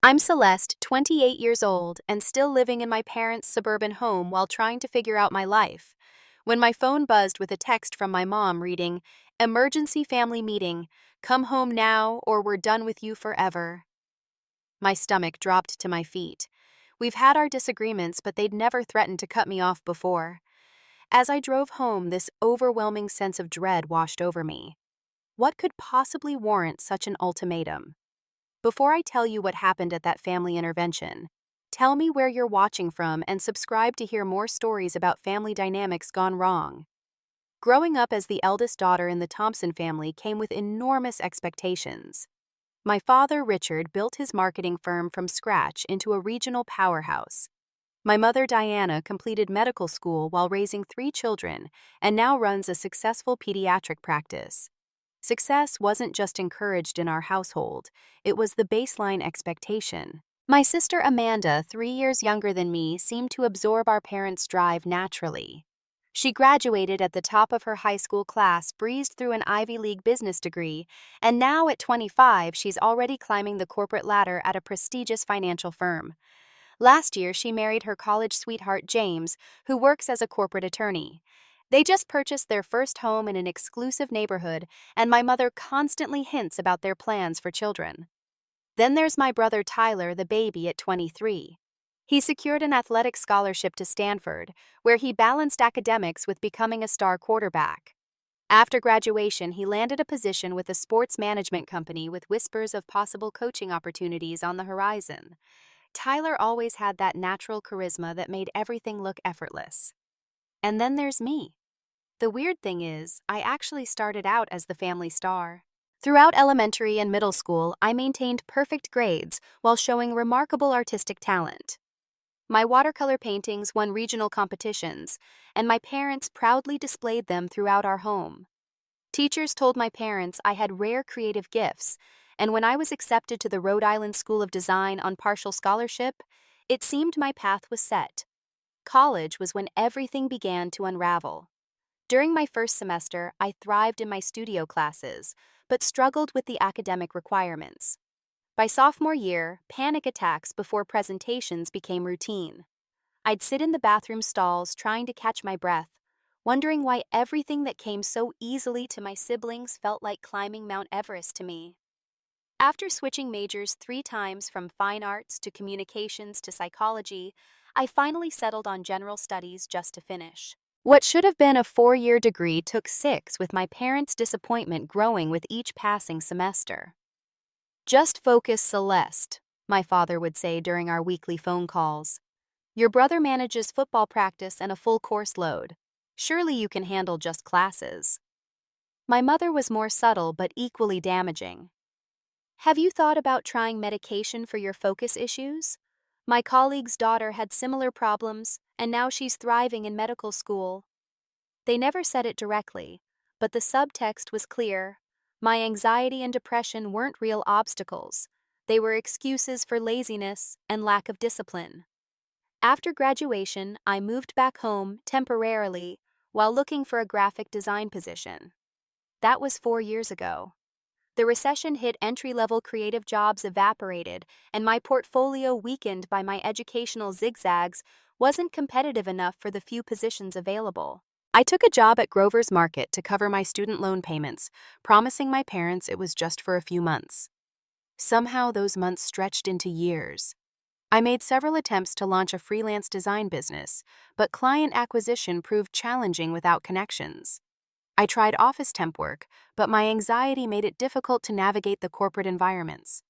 I'm Celeste, 28 years old, and still living in my parents' suburban home while trying to figure out my life. When my phone buzzed with a text from my mom reading, "Emergency family meeting, come home now or we're done with you forever." My stomach dropped to my feet. We've had our disagreements, but they'd never threatened to cut me off before. As I drove home, this overwhelming sense of dread washed over me. What could possibly warrant such an ultimatum? Before I tell you what happened at that family intervention, tell me where you're watching from and subscribe to hear more stories about family dynamics gone wrong. Growing up as the eldest daughter in the Thompson family came with enormous expectations. My father, Richard, built his marketing firm from scratch into a regional powerhouse. My mother, Diana, completed medical school while raising 3 children and now runs a successful pediatric practice. Success wasn't just encouraged in our household, it was the baseline expectation. My sister Amanda, 3 years younger than me, seemed to absorb our parents' drive naturally. She graduated at the top of her high school class, breezed through an Ivy League business degree, and now at 25, she's already climbing the corporate ladder at a prestigious financial firm. Last year, she married her college sweetheart James, who works as a corporate attorney. They just purchased their first home in an exclusive neighborhood, and my mother constantly hints about their plans for children. Then there's my brother Tyler, the baby, at 23. He secured an athletic scholarship to Stanford, where he balanced academics with becoming a star quarterback. After graduation, he landed a position with a sports management company with whispers of possible coaching opportunities on the horizon. Tyler always had that natural charisma that made everything look effortless. And then there's me. The weird thing is, I actually started out as the family star. Throughout elementary and middle school, I maintained perfect grades while showing remarkable artistic talent. My watercolor paintings won regional competitions, and my parents proudly displayed them throughout our home. Teachers told my parents I had rare creative gifts, and when I was accepted to the Rhode Island School of Design on partial scholarship, it seemed my path was set. College was when everything began to unravel. During my first semester, I thrived in my studio classes, but struggled with the academic requirements. By sophomore year, panic attacks before presentations became routine. I'd sit in the bathroom stalls trying to catch my breath, wondering why everything that came so easily to my siblings felt like climbing Mount Everest to me. After switching majors 3 times from fine arts to communications to psychology, I finally settled on general studies just to finish. What should have been a 4-year degree took 6, with my parents' disappointment growing with each passing semester. "Just focus, Celeste," my father would say during our weekly phone calls. "Your brother manages football practice and a full course load. Surely you can handle just classes." My mother was more subtle but equally damaging. "Have you thought about trying medication for your focus issues? My colleague's daughter had similar problems, and now she's thriving in medical school." They never said it directly, but the subtext was clear. My anxiety and depression weren't real obstacles. They were excuses for laziness and lack of discipline. After graduation, I moved back home temporarily while looking for a graphic design position. That was 4 years ago. The recession hit, entry-level creative jobs evaporated, and my portfolio, weakened by my educational zigzags, wasn't competitive enough for the few positions available. I took a job at Grover's Market to cover my student loan payments, promising my parents it was just for a few months. Somehow those months stretched into years. I made several attempts to launch a freelance design business, but client acquisition proved challenging without connections. I tried office temp work, but my anxiety made it difficult to navigate the corporate environments.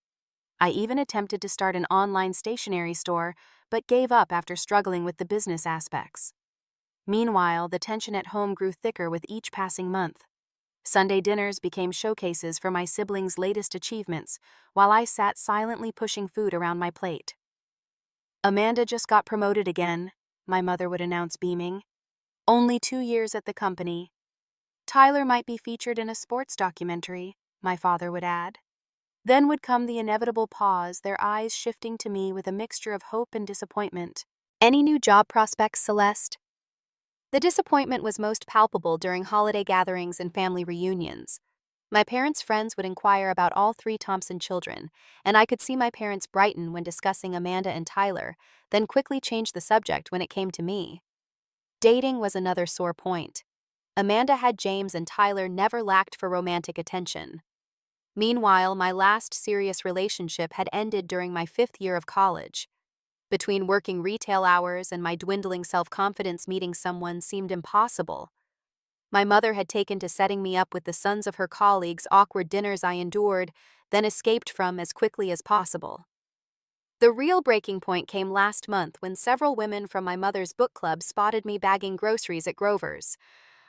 I even attempted to start an online stationery store, but gave up after struggling with the business aspects. Meanwhile, the tension at home grew thicker with each passing month. Sunday dinners became showcases for my siblings' latest achievements, while I sat silently pushing food around my plate. "Amanda just got promoted again," my mother would announce, beaming. "Only 2 years at the company." "Tyler might be featured in a sports documentary," my father would add. Then would come the inevitable pause, their eyes shifting to me with a mixture of hope and disappointment. "Any new job prospects, Celeste?" The disappointment was most palpable during holiday gatherings and family reunions. My parents' friends would inquire about all three Thompson children, and I could see my parents brighten when discussing Amanda and Tyler, then quickly change the subject when it came to me. Dating was another sore point. Amanda had James and Tyler never lacked for romantic attention. Meanwhile, my last serious relationship had ended during my 5th year of college. Between working retail hours and my dwindling self-confidence, meeting someone seemed impossible. My mother had taken to setting me up with the sons of her colleagues, awkward dinners I endured, then escaped from as quickly as possible. The real breaking point came last month when several women from my mother's book club spotted me bagging groceries at Grover's.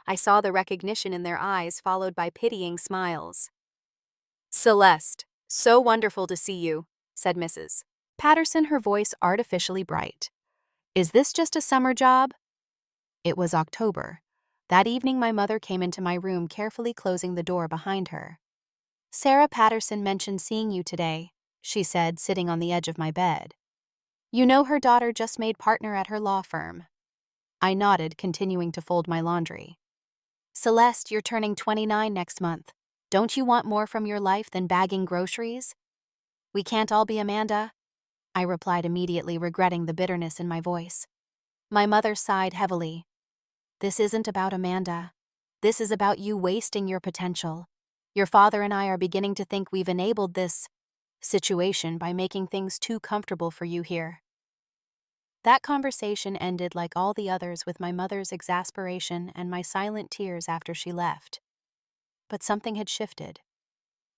I saw the recognition in their eyes, followed by pitying smiles. "Celeste, so wonderful to see you," said Mrs. Patterson, her voice artificially bright. "Is this just a summer job?" It was October. That evening my mother came into my room, carefully closing the door behind her. "Sarah Patterson mentioned seeing you today," she said, sitting on the edge of my bed. "You know her daughter just made partner at her law firm." I nodded, continuing to fold my laundry. "Celeste, you're turning 29 next month. Don't you want more from your life than bagging groceries?" "We can't all be Amanda," I replied, immediately regretting the bitterness in my voice. My mother sighed heavily. "This isn't about Amanda. This is about you wasting your potential. Your father and I are beginning to think we've enabled this situation by making things too comfortable for you here." That conversation ended like all the others, with my mother's exasperation and my silent tears after she left. But something had shifted.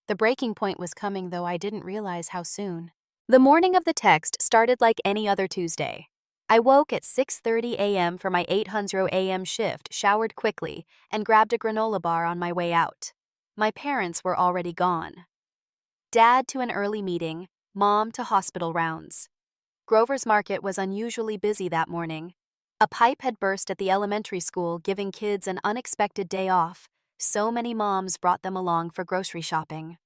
The breaking point was coming, though I didn't realize how soon. The morning of the text started like any other Tuesday. I woke at 6:30 a.m. for my 8:00 a.m. shift, showered quickly, and grabbed a granola bar on my way out. My parents were already gone. Dad to an early meeting, Mom to hospital rounds. Grover's Market was unusually busy that morning. A pipe had burst at the elementary school, giving kids an unexpected day off. So many moms brought them along for grocery shopping.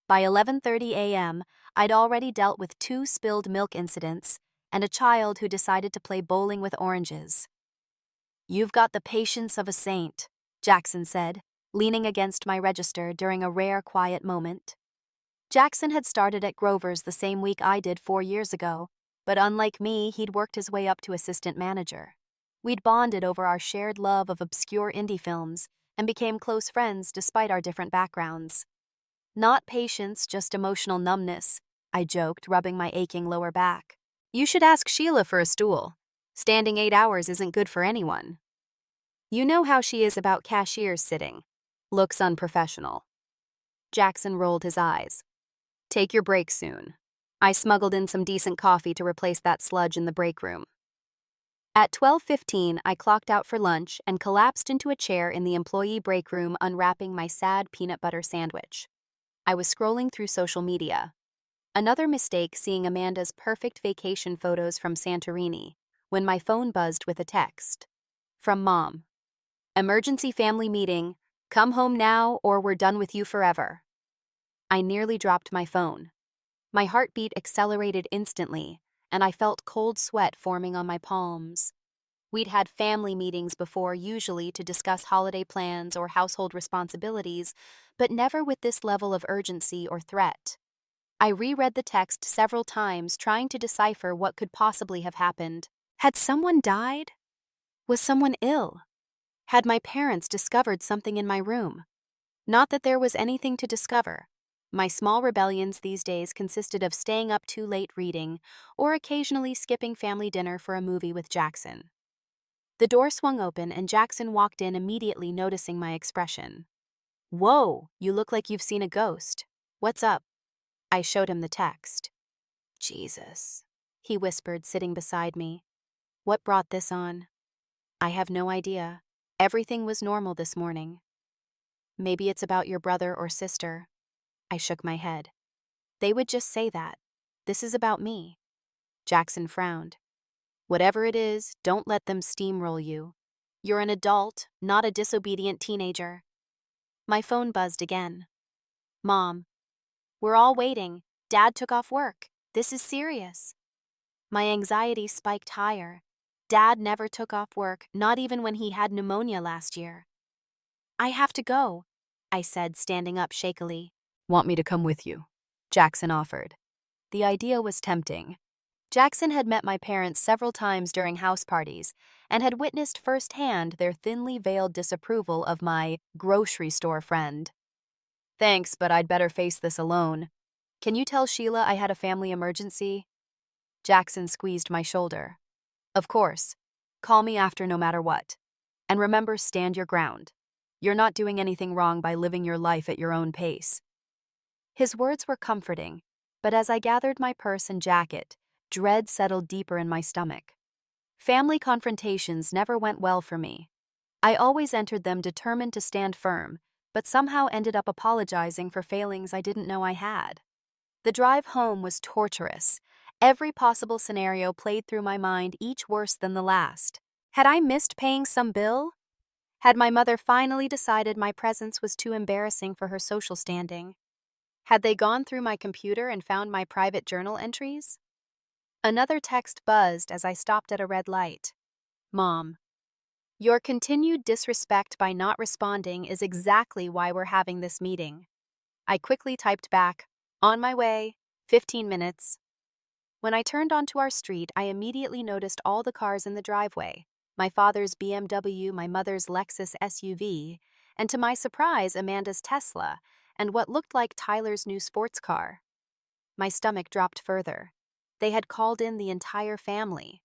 By 11:30 a.m., I'd already dealt with 2 spilled milk incidents and a child who decided to play bowling with oranges. "You've got the patience of a saint," Jackson said, leaning against my register during a rare quiet moment. Jackson had started at Grover's the same week I did 4 years ago, but unlike me, he'd worked his way up to assistant manager. We'd bonded over our shared love of obscure indie films and became close friends despite our different backgrounds. "Not patience, just emotional numbness," I joked, rubbing my aching lower back. "You should ask Sheila for a stool. Standing 8 hours isn't good for anyone." "You know how she is about cashiers sitting. Looks unprofessional." Jackson rolled his eyes. "Take your break soon." I smuggled in some decent coffee to replace that sludge in the break room. At 12:15, I clocked out for lunch and collapsed into a chair in the employee break room, unwrapping my sad peanut butter sandwich. I was scrolling through social media. Another mistake, seeing Amanda's perfect vacation photos from Santorini, when my phone buzzed with a text. From Mom. "Emergency family meeting. Come home now or we're done with you forever." I nearly dropped my phone. My heartbeat accelerated instantly, and I felt cold sweat forming on my palms. We'd had family meetings before, usually to discuss holiday plans or household responsibilities, but never with this level of urgency or threat. I reread the text several times, trying to decipher what could possibly have happened. Had someone died? Was someone ill? Had my parents discovered something in my room? Not that there was anything to discover. My small rebellions these days consisted of staying up too late reading, or occasionally skipping family dinner for a movie with Jackson. The door swung open and Jackson walked in, immediately noticing my expression. "Whoa, you look like you've seen a ghost. What's up?" I showed him the text. "Jesus," he whispered, sitting beside me. "What brought this on?" "I have no idea. Everything was normal this morning." "Maybe it's about your brother or sister." I shook my head. "They would just say that. This is about me." Jackson frowned. "Whatever it is, don't let them steamroll you. You're an adult, not a disobedient teenager." My phone buzzed again. "Mom. We're all waiting. Dad took off work. This is serious." My anxiety spiked higher. Dad never took off work, not even when he had pneumonia last year. "I have to go." I said, standing up shakily. Want me to come with you? Jackson offered. The idea was tempting. Jackson had met my parents several times during house parties and had witnessed firsthand their thinly veiled disapproval of my grocery store friend. Thanks, but I'd better face this alone. Can you tell Sheila I had a family emergency? Jackson squeezed my shoulder. Of course. Call me after no matter what. And remember, stand your ground. You're not doing anything wrong by living your life at your own pace. His words were comforting, but as I gathered my purse and jacket, dread settled deeper in my stomach. Family confrontations never went well for me. I always entered them determined to stand firm, but somehow ended up apologizing for failings I didn't know I had. The drive home was torturous. Every possible scenario played through my mind, each worse than the last. Had I missed paying some bill? Had my mother finally decided my presence was too embarrassing for her social standing? Had they gone through my computer and found my private journal entries? Another text buzzed as I stopped at a red light. Mom, your continued disrespect by not responding is exactly why we're having this meeting. I quickly typed back, on my way, 15 minutes. When I turned onto our street, I immediately noticed all the cars in the driveway. My father's BMW, my mother's Lexus SUV, and to my surprise, Amanda's Tesla, and what looked like Tyler's new sports car. My stomach dropped further. They had called in the entire family.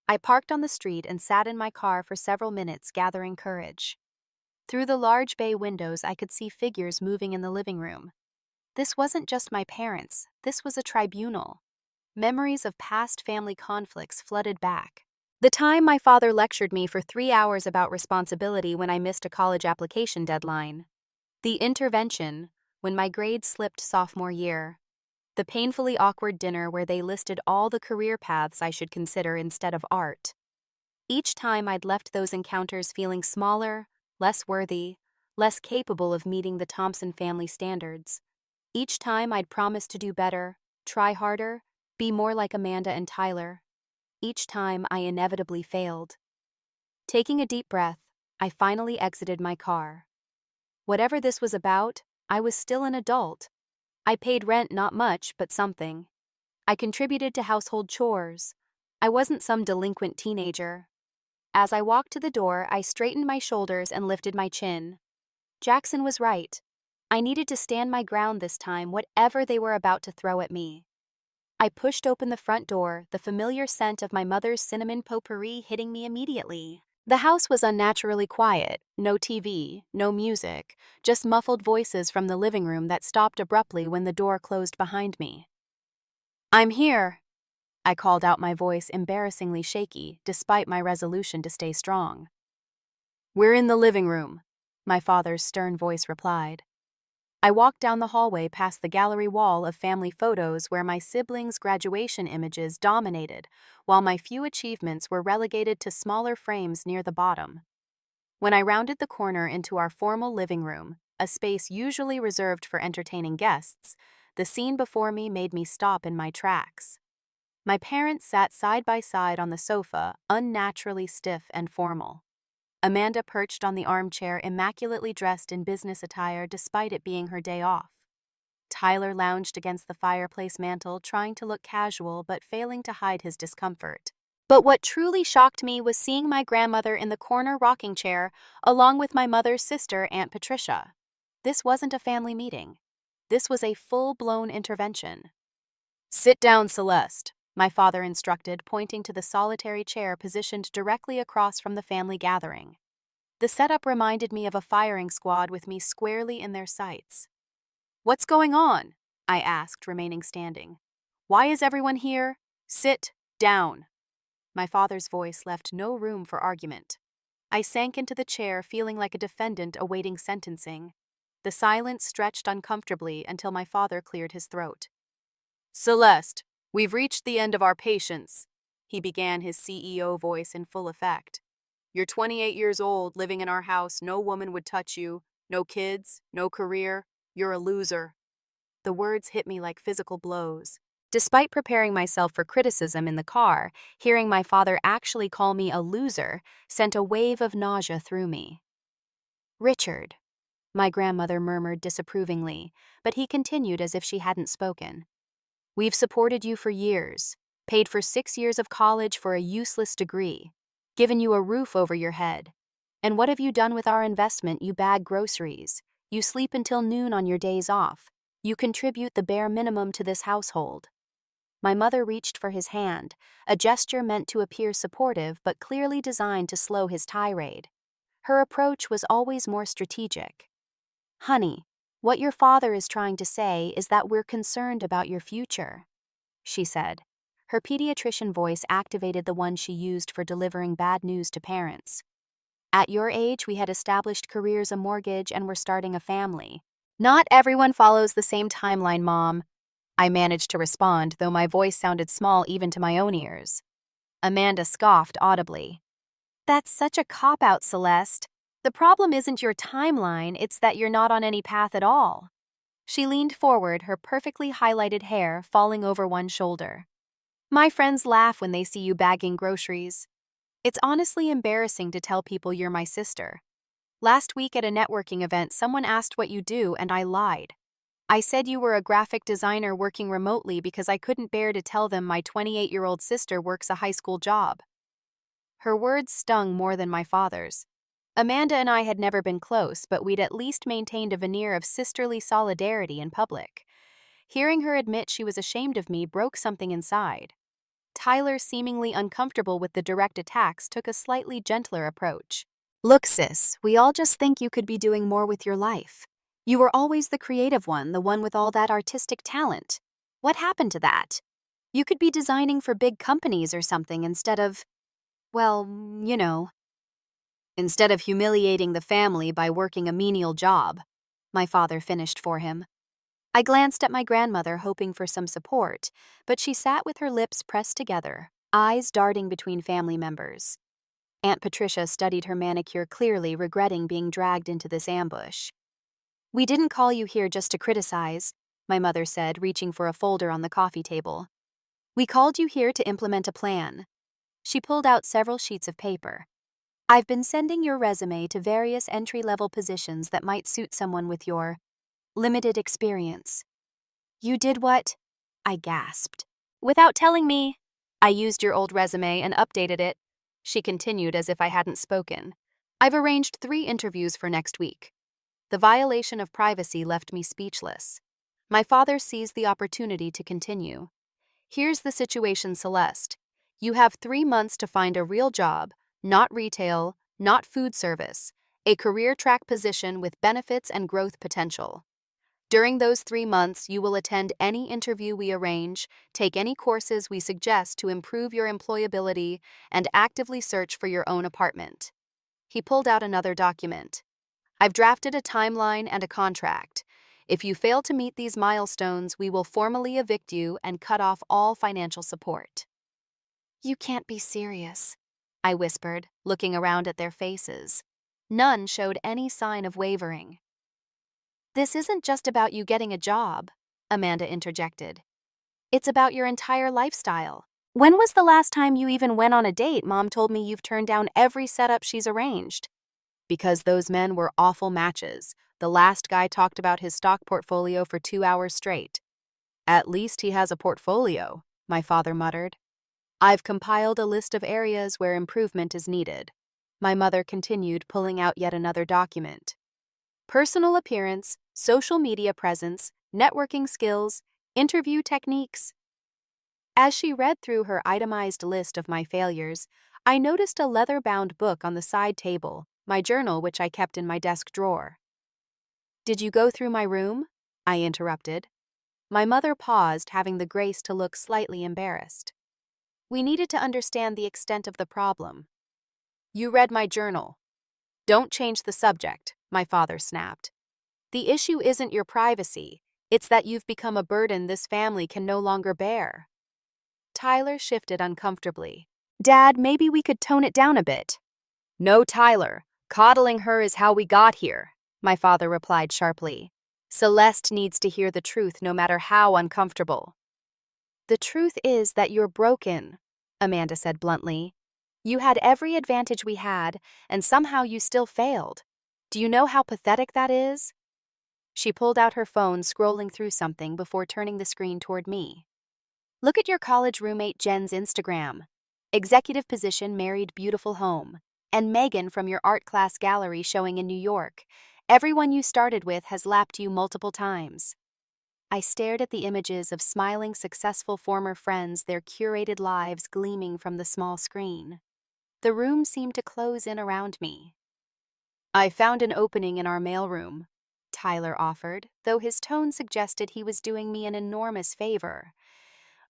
I parked on the street and sat in my car for several minutes, gathering courage. Through the large bay windows, I could see figures moving in the living room. This wasn't just my parents, this was a tribunal. Memories of past family conflicts flooded back. The time my father lectured me for 3 hours about responsibility when I missed a college application deadline. The intervention when my grades slipped sophomore year. The painfully awkward dinner where they listed all the career paths I should consider instead of art. Each time I'd left those encounters feeling smaller, less worthy, less capable of meeting the Thompson family standards. Each time I'd promised to do better, try harder, be more like Amanda and Tyler. Each time I inevitably failed. Taking a deep breath, I finally exited my car. Whatever this was about, I was still an adult. I paid rent, not much, but something. I contributed to household chores. I wasn't some delinquent teenager. As I walked to the door, I straightened my shoulders and lifted my chin. Jackson was right. I needed to stand my ground this time, whatever they were about to throw at me. I pushed open the front door, the familiar scent of my mother's cinnamon potpourri hitting me immediately. The house was unnaturally quiet, no TV, no music, just muffled voices from the living room that stopped abruptly when the door closed behind me. I'm here, I called out, my voice embarrassingly shaky, despite my resolution to stay strong. We're in the living room, my father's stern voice replied. I walked down the hallway past the gallery wall of family photos where my siblings' graduation images dominated, while my few achievements were relegated to smaller frames near the bottom. When I rounded the corner into our formal living room, a space usually reserved for entertaining guests, the scene before me made me stop in my tracks. My parents sat side by side on the sofa, unnaturally stiff and formal. Amanda perched on the armchair, immaculately dressed in business attire despite it being her day off. Tyler lounged against the fireplace mantel, trying to look casual but failing to hide his discomfort. But what truly shocked me was seeing my grandmother in the corner rocking chair, along with my mother's sister, Aunt Patricia. This wasn't a family meeting. This was a full-blown intervention. Sit down, Celeste, my father instructed, pointing to the solitary chair positioned directly across from the family gathering. The setup reminded me of a firing squad with me squarely in their sights. What's going on? I asked, remaining standing. Why is everyone here? Sit down. My father's voice left no room for argument. I sank into the chair, feeling like a defendant awaiting sentencing. The silence stretched uncomfortably until my father cleared his throat. Celeste, we've reached the end of our patience, he began, his CEO voice in full effect. You're 28 years old, living in our house, no woman would touch you, no kids, no career, you're a loser. The words hit me like physical blows. Despite preparing myself for criticism in the car, hearing my father actually call me a loser sent a wave of nausea through me. Richard. my grandmother murmured disapprovingly, but he continued as if she hadn't spoken. We've supported you for years, paid for 6 years of college for a useless degree, given you a roof over your head. And what have you done with our investment? You bag groceries. You sleep until noon on your days off. You contribute the bare minimum to this household. My mother reached for his hand, a gesture meant to appear supportive but clearly designed to slow his tirade. Her approach was always more strategic. Honey, what your father is trying to say is that we're concerned about your future, she said. Her pediatrician voice activated the one she used for delivering bad news to parents. At your age, we had established careers, a mortgage, and were starting a family. Not everyone follows the same timeline, Mom. I managed to respond, though my voice sounded small even to my own ears. Amanda scoffed audibly. That's such a cop-out, Celeste. The problem isn't your timeline, it's that you're not on any path at all. She leaned forward, her perfectly highlighted hair falling over one shoulder. My friends laugh when they see you bagging groceries. It's honestly embarrassing to tell people you're my sister. Last week at a networking event, someone asked what you do, and I lied. I said you were a graphic designer working remotely because I couldn't bear to tell them my 28-year-old sister works a high school job. Her words stung more than my father's. Amanda and I had never been close, but we'd at least maintained a veneer of sisterly solidarity in public. Hearing her admit she was ashamed of me broke something inside. Tyler, seemingly uncomfortable with the direct attacks, took a slightly gentler approach. Look, sis, we all just think you could be doing more with your life. You were always the creative one, the one with all that artistic talent. What happened to that? You could be designing for big companies or something instead of, well, instead of humiliating the family by working a menial job, my father finished for him. I glanced at my grandmother, hoping for some support, but she sat with her lips pressed together, eyes darting between family members. Aunt Patricia studied her manicure, clearly regretting being dragged into this ambush. We didn't call you here just to criticize, my mother said, reaching for a folder on the coffee table. We called you here to implement a plan. She pulled out several sheets of paper. I've been sending your resume to various entry-level positions that might suit someone with your limited experience. You did what? I gasped. Without telling me. I used your old resume and updated it, she continued as if I hadn't spoken. I've arranged 3 interviews for next week. The violation of privacy left me speechless. My father seized the opportunity to continue. Here's the situation, Celeste. You have 3 months to find a real job, not retail, not food service, a career track position with benefits and growth potential. During those 3 months, you will attend any interview we arrange, take any courses we suggest to improve your employability, and actively search for your own apartment. He pulled out another document. I've drafted a timeline and a contract. If you fail to meet these milestones, we will formally evict you and cut off all financial support. You can't be serious, I whispered, looking around at their faces. None showed any sign of wavering. This isn't just about you getting a job, Amanda interjected. It's about your entire lifestyle. When was the last time you even went on a date? Mom told me you've turned down every setup she's arranged. Because those men were awful matches. The last guy talked about his stock portfolio for 2 hours straight. At least he has a portfolio, my father muttered. I've compiled a list of areas where improvement is needed. My mother continued, pulling out yet another document. Personal appearance, social media presence, networking skills, interview techniques. As she read through her itemized list of my failures, I noticed a leather-bound book on the side table, my journal which I kept in my desk drawer. Did you go through my room? I interrupted. My mother paused, having the grace to look slightly embarrassed. We needed to understand the extent of the problem. You read my journal. Don't change the subject, my father snapped. The issue isn't your privacy, it's that you've become a burden this family can no longer bear. Tyler shifted uncomfortably. Dad, maybe we could tone it down a bit. No, Tyler. Coddling her is how we got here, my father replied sharply. Celeste needs to hear the truth no matter how uncomfortable. The truth is that you're broken, Amanda said bluntly. You had every advantage we had, and somehow you still failed. Do you know how pathetic that is? She pulled out her phone, scrolling through something before turning the screen toward me. Look at your college roommate Jen's Instagram. Executive position, married, beautiful home. And Megan from your art class gallery showing in New York. Everyone you started with has lapped you multiple times. I stared at the images of smiling, successful former friends, their curated lives gleaming from the small screen. The room seemed to close in around me. I found an opening in our mailroom, Tyler offered, though his tone suggested he was doing me an enormous favor.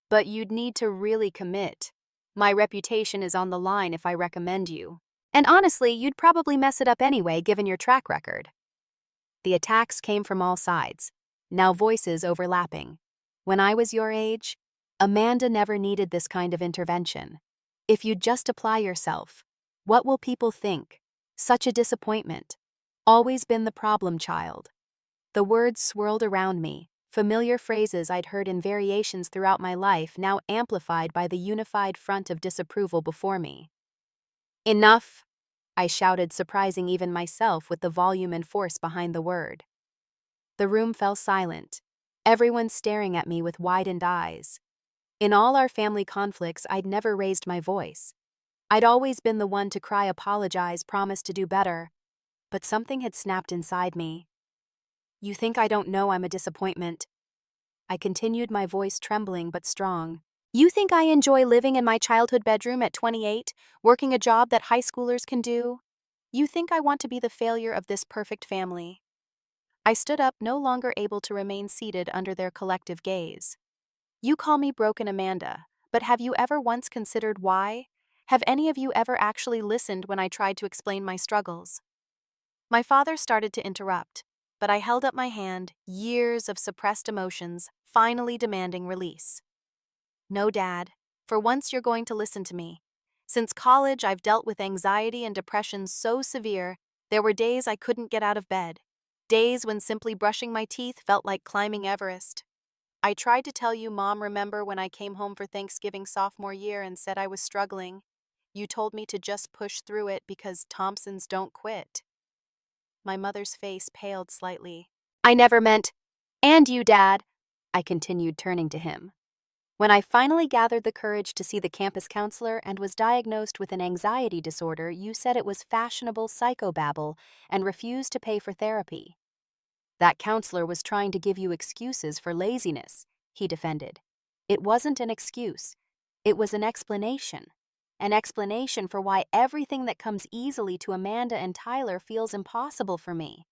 But you'd need to really commit. My reputation is on the line if I recommend you. And honestly, you'd probably mess it up anyway, given your track record. The attacks came from all sides, now voices overlapping. When I was your age, Amanda never needed this kind of intervention. If you just apply yourself, what will people think? Such a disappointment. Always been the problem child. The words swirled around me, familiar phrases I'd heard in variations throughout my life, now amplified by the unified front of disapproval before me. Enough, I shouted, surprising even myself with the volume and force behind the word. The room fell silent, everyone staring at me with widened eyes. In all our family conflicts, I'd never raised my voice. I'd always been the one to cry, apologize, promise to do better. But something had snapped inside me. You think I don't know I'm a disappointment? I continued, my voice trembling but strong. You think I enjoy living in my childhood bedroom at 28, working a job that high schoolers can do? You think I want to be the failure of this perfect family? I stood up, no longer able to remain seated under their collective gaze. You call me broken, Amanda, but have you ever once considered why? Have any of you ever actually listened when I tried to explain my struggles? My father started to interrupt, but I held up my hand, years of suppressed emotions finally demanding release. No, Dad, for once you're going to listen to me. Since college, I've dealt with anxiety and depression so severe, there were days I couldn't get out of bed. Days when simply brushing my teeth felt like climbing Everest. I tried to tell you, Mom, remember when I came home for Thanksgiving sophomore year and said I was struggling? You told me to just push through it because Thompsons don't quit. My mother's face paled slightly. I never meant, and you, Dad, I continued, turning to him. When I finally gathered the courage to see the campus counselor and was diagnosed with an anxiety disorder, you said it was fashionable psychobabble and refused to pay for therapy. That counselor was trying to give you excuses for laziness, he defended. It wasn't an excuse. It was an explanation. An explanation for why everything that comes easily to Amanda and Tyler feels impossible for me.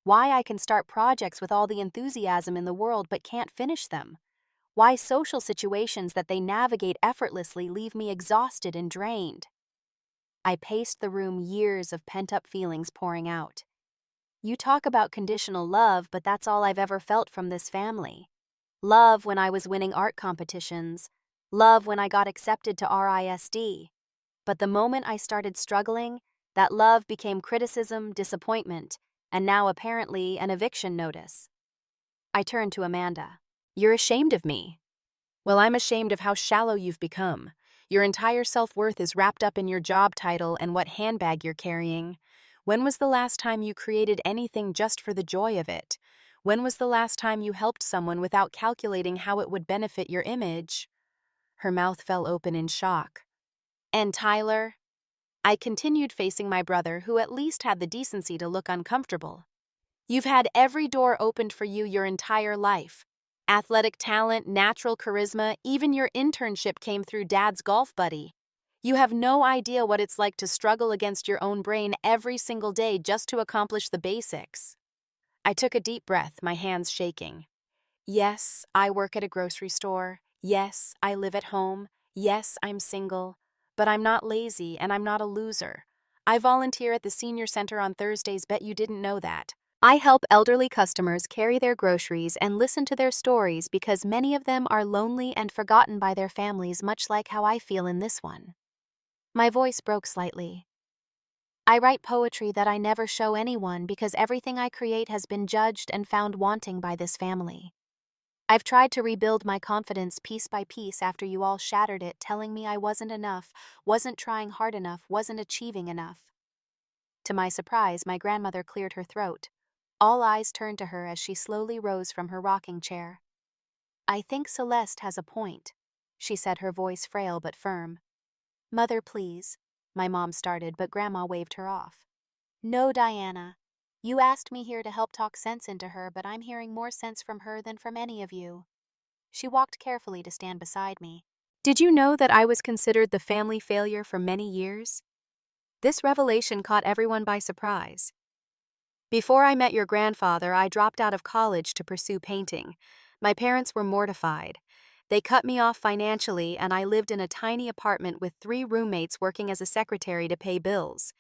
Why I can start projects with all the enthusiasm in the world but can't finish them. Why social situations that they navigate effortlessly leave me exhausted and drained. I paced the room, years of pent-up feelings pouring out. You talk about conditional love, but that's all I've ever felt from this family. Love when I was winning art competitions. Love when I got accepted to RISD. But the moment I started struggling, that love became criticism, disappointment, and now apparently an eviction notice. I turned to Amanda. You're ashamed of me. Well, I'm ashamed of how shallow you've become. Your entire self-worth is wrapped up in your job title and what handbag you're carrying. When was the last time you created anything just for the joy of it? When was the last time you helped someone without calculating how it would benefit your image? Her mouth fell open in shock. And Tyler? I continued, facing my brother, who at least had the decency to look uncomfortable. You've had every door opened for you your entire life. Athletic talent, natural charisma, even your internship came through Dad's golf buddy. You have no idea what it's like to struggle against your own brain every single day just to accomplish the basics. I took a deep breath, my hands shaking. Yes, I work at a grocery store. Yes, I live at home. Yes, I'm single. But I'm not lazy and I'm not a loser. I volunteer at the senior center on Thursdays, bet you didn't know that. I help elderly customers carry their groceries and listen to their stories because many of them are lonely and forgotten by their families, much like how I feel in this one. My voice broke slightly. I write poetry that I never show anyone because everything I create has been judged and found wanting by this family. I've tried to rebuild my confidence piece by piece after you all shattered it, telling me I wasn't enough, wasn't trying hard enough, wasn't achieving enough. To my surprise, my grandmother cleared her throat. All eyes turned to her as she slowly rose from her rocking chair. "I think Celeste has a point," she said, her voice frail but firm. "Mother, please," my mom started, but Grandma waved her off. "No, Diana. You asked me here to help talk sense into her, but I'm hearing more sense from her than from any of you." She walked carefully to stand beside me. "Did you know that I was considered the family failure for many years?" This revelation caught everyone by surprise. "Before I met your grandfather, I dropped out of college to pursue painting. My parents were mortified. They cut me off financially, and I lived in a tiny apartment with 3 roommates working as a secretary to pay bills.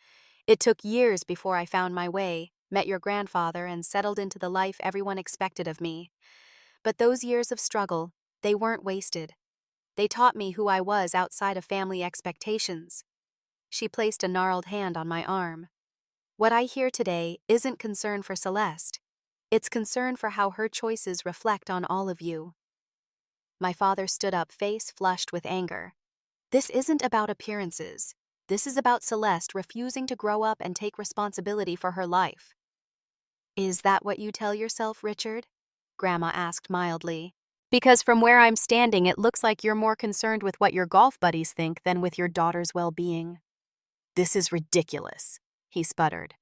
It took years before I found my way, met your grandfather, and settled into the life everyone expected of me. But those years of struggle, they weren't wasted. They taught me who I was outside of family expectations." She placed a gnarled hand on my arm. "What I hear today isn't concern for Celeste. It's concern for how her choices reflect on all of you." My father stood up, face flushed with anger. "This isn't about appearances. This is about Celeste refusing to grow up and take responsibility for her life." "Is that what you tell yourself, Richard?" Grandma asked mildly. "Because from where I'm standing, it looks like you're more concerned with what your golf buddies think than with your daughter's well-being." "This is ridiculous," he sputtered.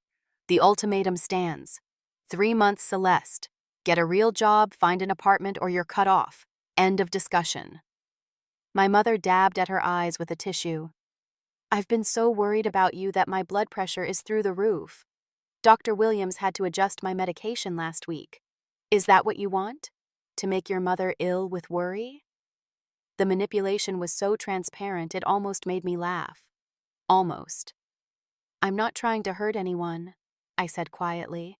"The ultimatum stands. 3 months, Celeste. Get a real job, find an apartment, or you're cut off. End of discussion." My mother dabbed at her eyes with a tissue. "I've been so worried about you that my blood pressure is through the roof. Dr. Williams had to adjust my medication last week. Is that what you want? To make your mother ill with worry?" The manipulation was so transparent it almost made me laugh. Almost. "I'm not trying to hurt anyone," I said quietly.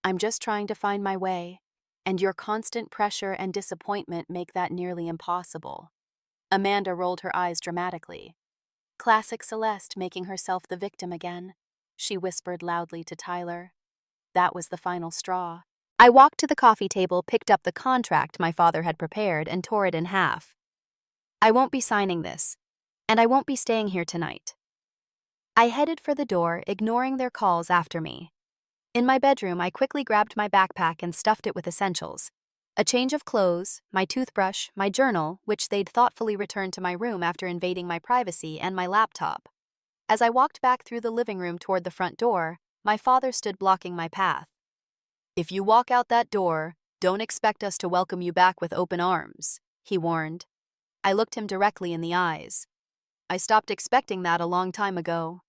"I'm just trying to find my way, and your constant pressure and disappointment make that nearly impossible." Amanda rolled her eyes dramatically. "Classic Celeste making herself the victim again," she whispered loudly to Tyler. That was the final straw. I walked to the coffee table, picked up the contract my father had prepared, and tore it in half. "I won't be signing this, and I won't be staying here tonight." I headed for the door, ignoring their calls after me. In my bedroom, I quickly grabbed my backpack and stuffed it with essentials. A change of clothes, my toothbrush, my journal, which they'd thoughtfully returned to my room after invading my privacy, and my laptop. As I walked back through the living room toward the front door, my father stood blocking my path. "If you walk out that door, don't expect us to welcome you back with open arms," he warned. I looked him directly in the eyes. "I stopped expecting that a long time ago."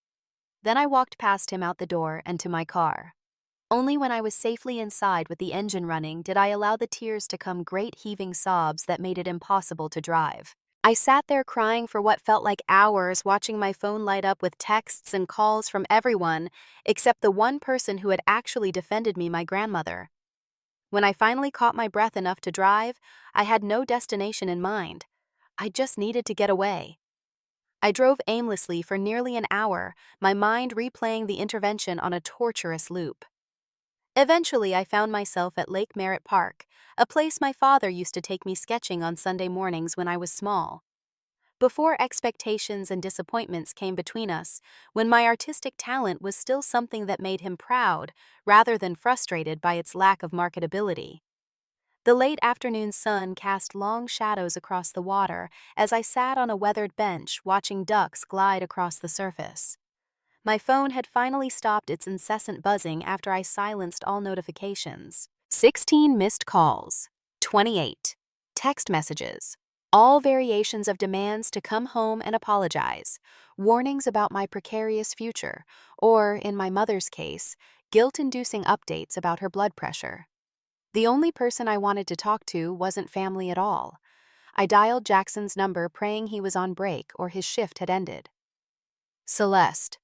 Then I walked past him out the door and to my car. Only when I was safely inside with the engine running did I allow the tears to come, great heaving sobs that made it impossible to drive. I sat there crying for what felt like hours, watching my phone light up with texts and calls from everyone except the one person who had actually defended me, my grandmother. When I finally caught my breath enough to drive, I had no destination in mind. I just needed to get away. I drove aimlessly for nearly an hour, my mind replaying the intervention on a torturous loop. Eventually, I found myself at Lake Merritt Park, a place my father used to take me sketching on Sunday mornings when I was small. Before expectations and disappointments came between us, when my artistic talent was still something that made him proud, rather than frustrated by its lack of marketability. The late afternoon sun cast long shadows across the water as I sat on a weathered bench watching ducks glide across the surface. My phone had finally stopped its incessant buzzing after I silenced all notifications. 16 missed calls, 28 text messages, all variations of demands to come home and apologize, warnings about my precarious future, or, in my mother's case, guilt-inducing updates about her blood pressure. The only person I wanted to talk to wasn't family at all. I dialed Jackson's number, praying he was on break or his shift had ended. "Celeste,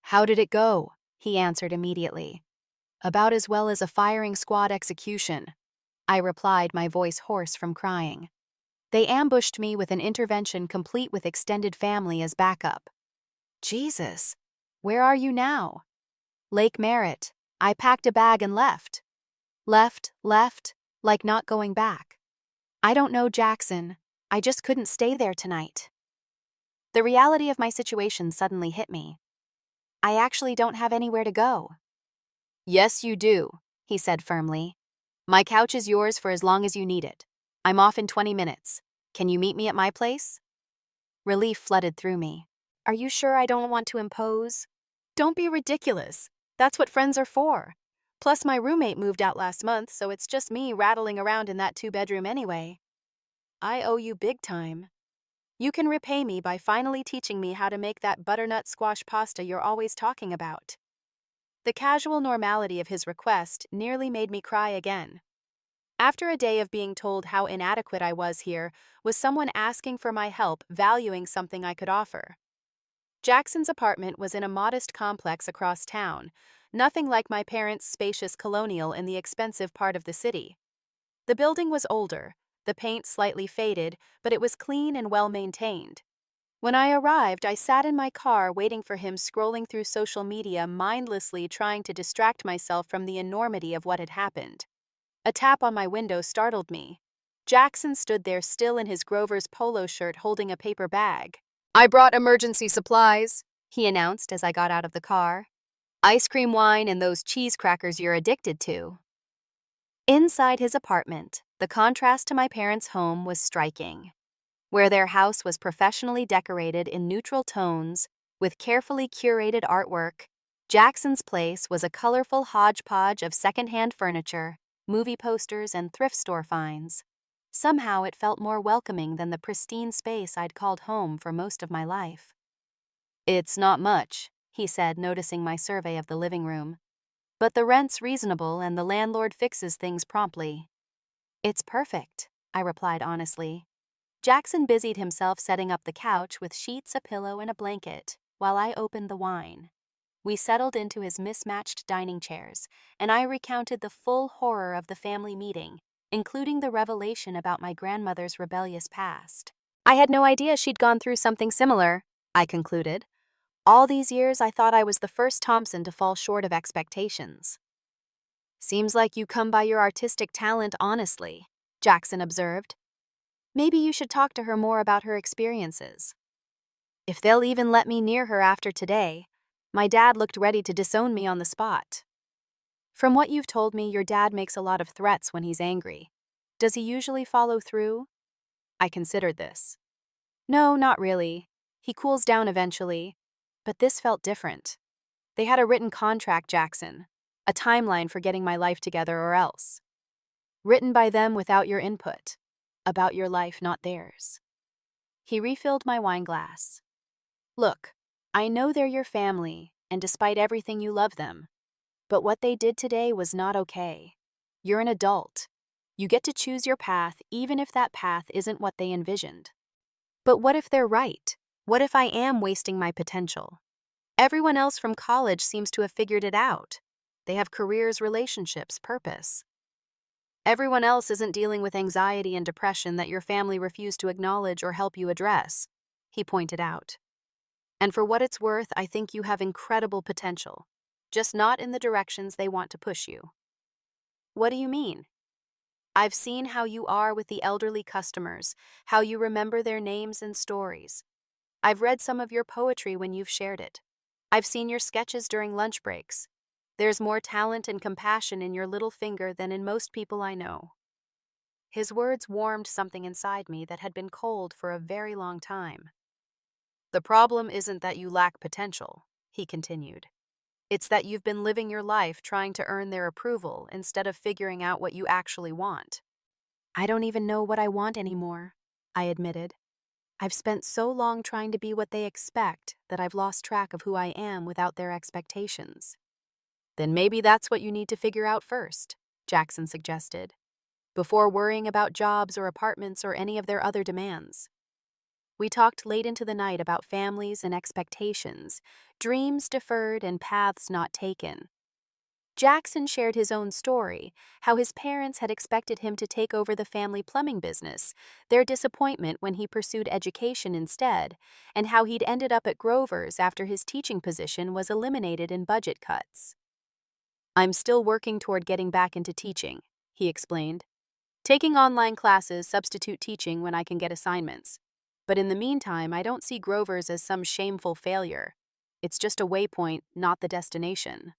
how did it go?" he answered immediately. "About as well as a firing squad execution," I replied, my voice hoarse from crying. "They ambushed me with an intervention complete with extended family as backup." "Jesus, where are you now?" "Lake Merritt. I packed a bag and left." Left, like not going back. "I don't know, Jackson. I just couldn't stay there tonight." The reality of my situation suddenly hit me. I actually don't have anywhere to go. Yes, you do, he said firmly. My couch is yours for as long as you need it. I'm off in 20 minutes. Can you meet me at my place? Relief flooded through me. Are you sure I don't want to impose? Don't be ridiculous. That's what friends are for. Plus, my roommate moved out last month, so it's just me rattling around in that two-bedroom anyway. I owe you big time. You can repay me by finally teaching me how to make that butternut squash pasta you're always talking about. The casual normality of his request nearly made me cry again. After a day of being told how inadequate I was here, was someone asking for my help, valuing something I could offer. Jackson's apartment was in a modest complex across town, nothing like my parents' spacious colonial in the expensive part of the city. The building was older, the paint slightly faded, but it was clean and well-maintained. When I arrived, I sat in my car waiting for him, scrolling through social media, mindlessly trying to distract myself from the enormity of what had happened. A tap on my window startled me. Jackson stood there still in his Grover's polo shirt holding a paper bag. I brought emergency supplies, he announced as I got out of the car. Ice cream, wine, and those cheese crackers you're addicted to. Inside his apartment, the contrast to my parents' home was striking. Where their house was professionally decorated in neutral tones, with carefully curated artwork, Jackson's place was a colorful hodgepodge of secondhand furniture, movie posters, and thrift store finds. Somehow it felt more welcoming than the pristine space I'd called home for most of my life. It's not much, he said, noticing my survey of the living room. But the rent's reasonable and the landlord fixes things promptly. It's perfect, I replied honestly. Jackson busied himself setting up the couch with sheets, a pillow, and a blanket, while I opened the wine. We settled into his mismatched dining chairs, and I recounted the full horror of the family meeting, including the revelation about my grandmother's rebellious past. I had no idea she'd gone through something similar, I concluded. All these years I thought I was the first Thompson to fall short of expectations. Seems like you come by your artistic talent honestly, Jackson observed. Maybe you should talk to her more about her experiences. If they'll even let me near her after today. My dad looked ready to disown me on the spot. From what you've told me, your dad makes a lot of threats when he's angry. Does he usually follow through? I considered this. No, not really. He cools down eventually. But this felt different. They had a written contract, Jackson. A timeline for getting my life together or else. Written by them without your input. About your life, not theirs. He refilled my wine glass. Look, I know they're your family, and despite everything you love them. But what they did today was not okay. You're an adult. You get to choose your path even if that path isn't what they envisioned. But what if they're right? What if I am wasting my potential? Everyone else from college seems to have figured it out. They have careers, relationships, purpose. Everyone else isn't dealing with anxiety and depression that your family refused to acknowledge or help you address, he pointed out. And for what it's worth, I think you have incredible potential, just not in the directions they want to push you. What do you mean? I've seen how you are with the elderly customers, how you remember their names and stories. I've read some of your poetry when you've shared it. I've seen your sketches during lunch breaks. There's more talent and compassion in your little finger than in most people I know. His words warmed something inside me that had been cold for a very long time. The problem isn't that you lack potential, he continued. It's that you've been living your life trying to earn their approval instead of figuring out what you actually want. I don't even know what I want anymore, I admitted. I've spent so long trying to be what they expect that I've lost track of who I am without their expectations. Then maybe that's what you need to figure out first, Jackson suggested, before worrying about jobs or apartments or any of their other demands. We talked late into the night about families and expectations, dreams deferred and paths not taken. Jackson shared his own story, how his parents had expected him to take over the family plumbing business, their disappointment when he pursued education instead, and how he'd ended up at Grover's after his teaching position was eliminated in budget cuts. I'm still working toward getting back into teaching, he explained. Taking online classes, substitute teaching when I can get assignments. But in the meantime, I don't see Grover's as some shameful failure. It's just a waypoint, not the destination.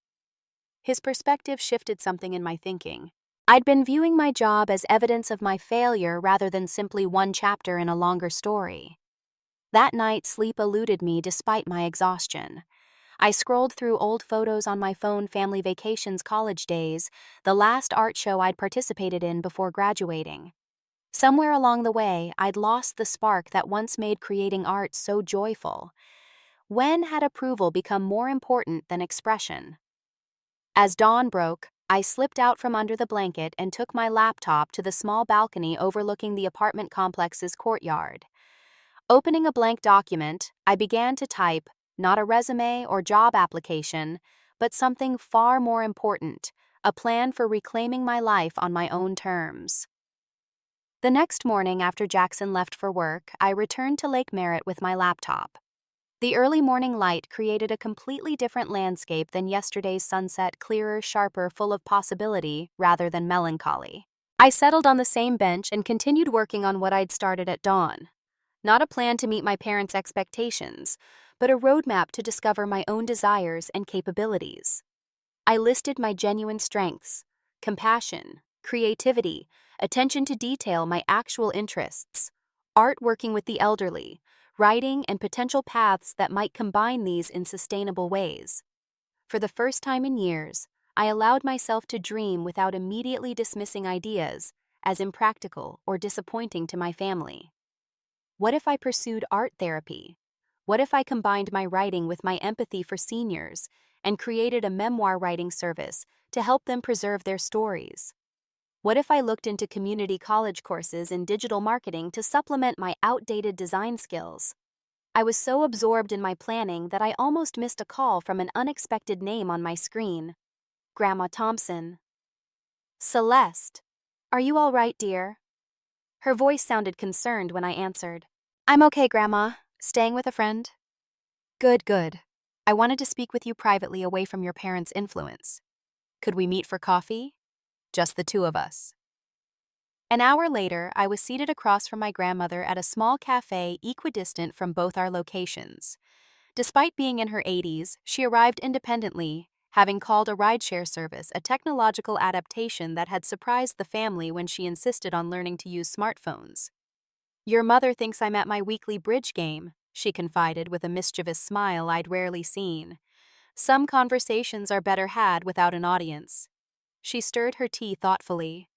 His perspective shifted something in my thinking. I'd been viewing my job as evidence of my failure rather than simply one chapter in a longer story. That night, sleep eluded me despite my exhaustion. I scrolled through old photos on my phone, family vacations, college days, the last art show I'd participated in before graduating. Somewhere along the way, I'd lost the spark that once made creating art so joyful. When had approval become more important than expression? As dawn broke, I slipped out from under the blanket and took my laptop to the small balcony overlooking the apartment complex's courtyard. Opening a blank document, I began to type, not a resume or job application, but something far more important, a plan for reclaiming my life on my own terms. The next morning after Jackson left for work, I returned to Lake Merritt with my laptop. The early morning light created a completely different landscape than yesterday's sunset, clearer, sharper, full of possibility rather than melancholy. I settled on the same bench and continued working on what I'd started at dawn. Not a plan to meet my parents' expectations, but a roadmap to discover my own desires and capabilities. I listed my genuine strengths: compassion, creativity, attention to detail, my actual interests, art, working with the elderly, writing, and potential paths that might combine these in sustainable ways. For the first time in years, I allowed myself to dream without immediately dismissing ideas as impractical or disappointing to my family. What if I pursued art therapy? What if I combined my writing with my empathy for seniors and created a memoir writing service to help them preserve their stories? What if I looked into community college courses in digital marketing to supplement my outdated design skills? I was so absorbed in my planning that I almost missed a call from an unexpected name on my screen. Grandma Thompson. "Celeste, are you all right, dear?" Her voice sounded concerned when I answered. "I'm okay, Grandma. Staying with a friend." "Good, good. I wanted to speak with you privately away from your parents' influence. Could we meet for coffee? Just the two of us." An hour later, I was seated across from my grandmother at a small cafe equidistant from both our locations. Despite being in her 80s, she arrived independently, having called a rideshare service, a technological adaptation that had surprised the family when she insisted on learning to use smartphones. "Your mother thinks I'm at my weekly bridge game," she confided with a mischievous smile I'd rarely seen. "Some conversations are better had without an audience." She stirred her tea thoughtfully.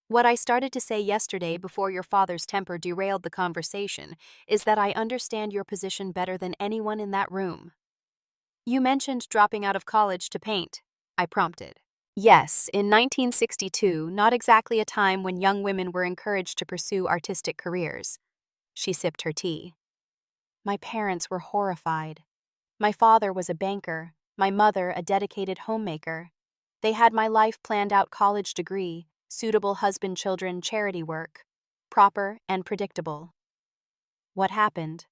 "What I started to say yesterday before your father's temper derailed the conversation is that I understand your position better than anyone in that room." "You mentioned dropping out of college to paint," I prompted. "Yes, in 1962, not exactly a time when young women were encouraged to pursue artistic careers." She sipped her tea. My parents were horrified. My father was a banker, my mother a dedicated homemaker. They had my life planned out: college degree, suitable husband, children, charity work. Proper and predictable. What happened?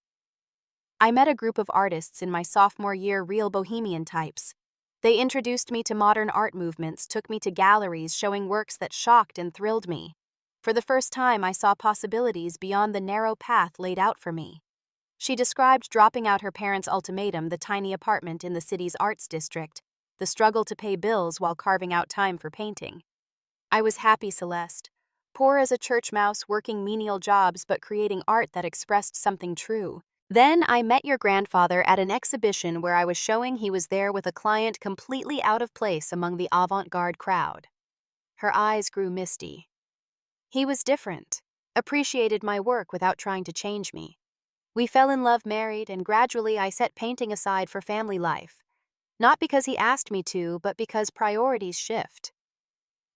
I met a group of artists in my sophomore year, real bohemian types. They introduced me to modern art movements, took me to galleries showing works that shocked and thrilled me. For the first time, I saw possibilities beyond the narrow path laid out for me. She described dropping out her parents' ultimatum, the tiny apartment in the city's arts district, the struggle to pay bills while carving out time for painting. "I was happy, Celeste. Poor as a church mouse, working menial jobs but creating art that expressed something true. Then I met your grandfather at an exhibition where I was showing he was there with a client completely out of place among the avant-garde crowd." Her eyes grew misty. "He was different, appreciated my work without trying to change me. We fell in love, married, and gradually I set painting aside for family life. Not because he asked me to, but because priorities shift."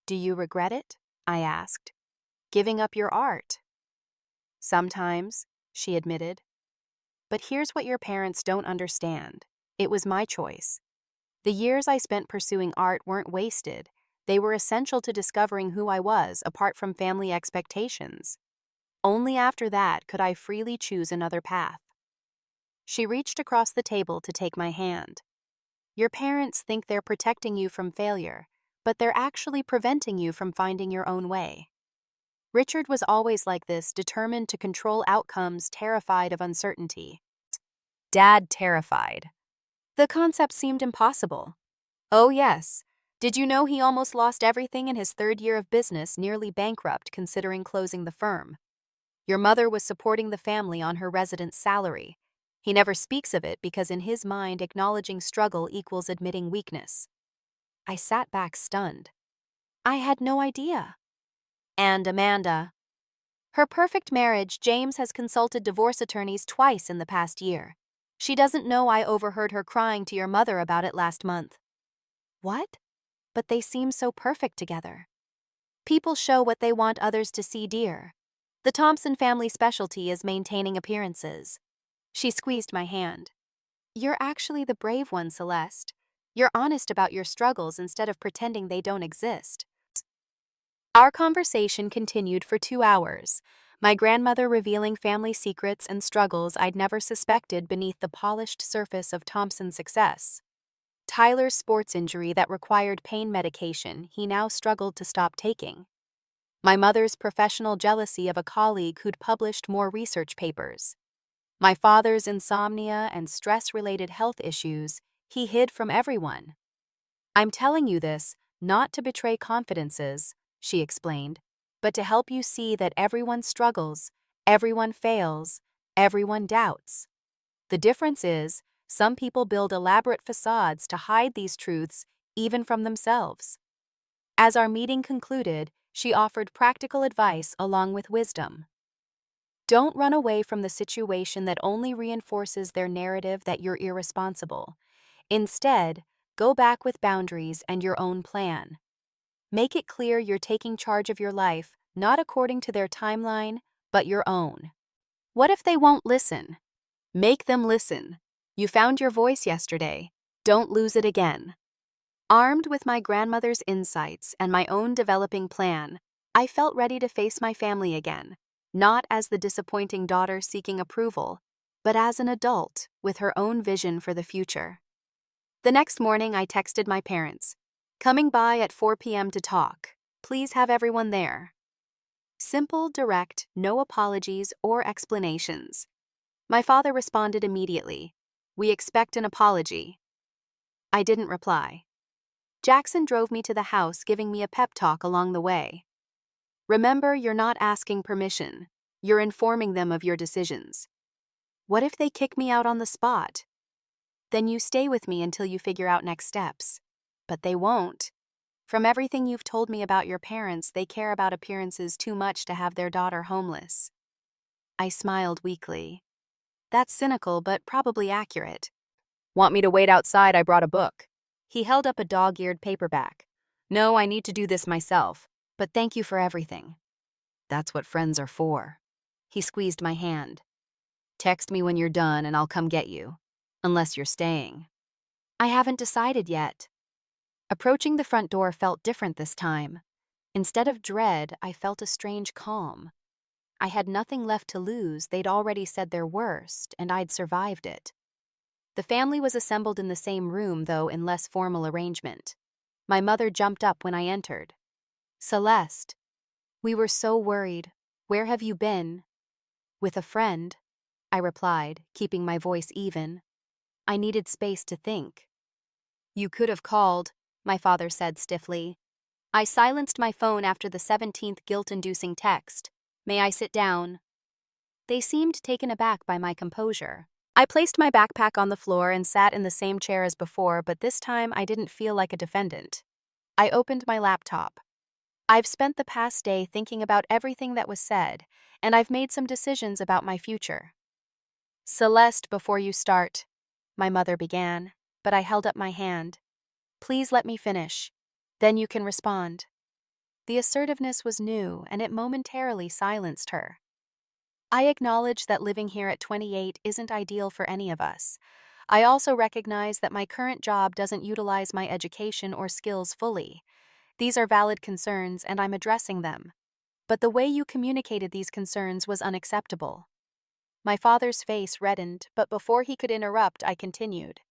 "Do you regret it?" I asked. "Giving up your art?" "Sometimes," she admitted. "But here's what your parents don't understand. It was my choice. The years I spent pursuing art weren't wasted. They were essential to discovering who I was, apart from family expectations. Only after that could I freely choose another path." She reached across the table to take my hand. "Your parents think they're protecting you from failure, but they're actually preventing you from finding your own way. Richard was always like this, determined to control outcomes, terrified of uncertainty." Dad terrified. The concept seemed impossible. Oh, yes. Did you know he almost lost everything in his third year of business, nearly bankrupt considering closing the firm? Your mother was supporting the family on her residence salary. He never speaks of it because in his mind, acknowledging struggle equals admitting weakness. I sat back stunned. I had no idea. And Amanda. Her perfect marriage, James has consulted divorce attorneys twice in the past year. She doesn't know I overheard her crying to your mother about it last month. What? But they seem so perfect together. People show what they want others to see, dear. The Thompson family specialty is maintaining appearances. She squeezed my hand. You're actually the brave one, Celeste. You're honest about your struggles instead of pretending they don't exist. Our conversation continued for 2 hours, my grandmother revealing family secrets and struggles I'd never suspected beneath the polished surface of Thompson's success. Tyler's sports injury that required pain medication he now struggled to stop taking. My mother's professional jealousy of a colleague who'd published more research papers. My father's insomnia and stress-related health issues he hid from everyone. I'm telling you this not to betray confidences, she explained, but to help you see that everyone struggles, everyone fails, everyone doubts. The difference is, some people build elaborate facades to hide these truths even from themselves. As our meeting concluded, she offered practical advice along with wisdom. Don't run away from the situation that only reinforces their narrative that you're irresponsible. Instead, go back with boundaries and your own plan. Make it clear you're taking charge of your life, not according to their timeline, but your own. What if they won't listen? Make them listen. You found your voice yesterday. Don't lose it again. Armed with my grandmother's insights and my own developing plan, I felt ready to face my family again, not as the disappointing daughter seeking approval, but as an adult with her own vision for the future. The next morning, I texted my parents, coming by at 4 p.m. to talk. Please have everyone there. Simple, direct, no apologies or explanations. My father responded immediately. We expect an apology. I didn't reply. Jackson drove me to the house, giving me a pep talk along the way. Remember, you're not asking permission. You're informing them of your decisions. What if they kick me out on the spot? Then you stay with me until you figure out next steps. But they won't. From everything you've told me about your parents, they care about appearances too much to have their daughter homeless. I smiled weakly. That's cynical, but probably accurate. Want me to wait outside? I brought a book. He held up a dog-eared paperback. No, I need to do this myself, but thank you for everything. That's what friends are for. He squeezed my hand. Text me when you're done and I'll come get you. Unless you're staying. I haven't decided yet. Approaching the front door felt different this time. Instead of dread, I felt a strange calm. I had nothing left to lose. They'd already said their worst, and I'd survived it. The family was assembled in the same room, though in less formal arrangement. My mother jumped up when I entered. Celeste. We were so worried. Where have you been? With a friend, I replied, keeping my voice even. I needed space to think. You could have called, my father said stiffly. I silenced my phone after the 17th guilt-inducing text. May I sit down? They seemed taken aback by my composure. I placed my backpack on the floor and sat in the same chair as before, but this time I didn't feel like a defendant. I opened my laptop. I've spent the past day thinking about everything that was said, and I've made some decisions about my future. Celeste, before you start, my mother began, but I held up my hand. Please let me finish. Then you can respond. The assertiveness was new, and it momentarily silenced her. I acknowledge that living here at 28 isn't ideal for any of us. I also recognize that my current job doesn't utilize my education or skills fully. These are valid concerns, and I'm addressing them. But the way you communicated these concerns was unacceptable. My father's face reddened, but before he could interrupt, I continued.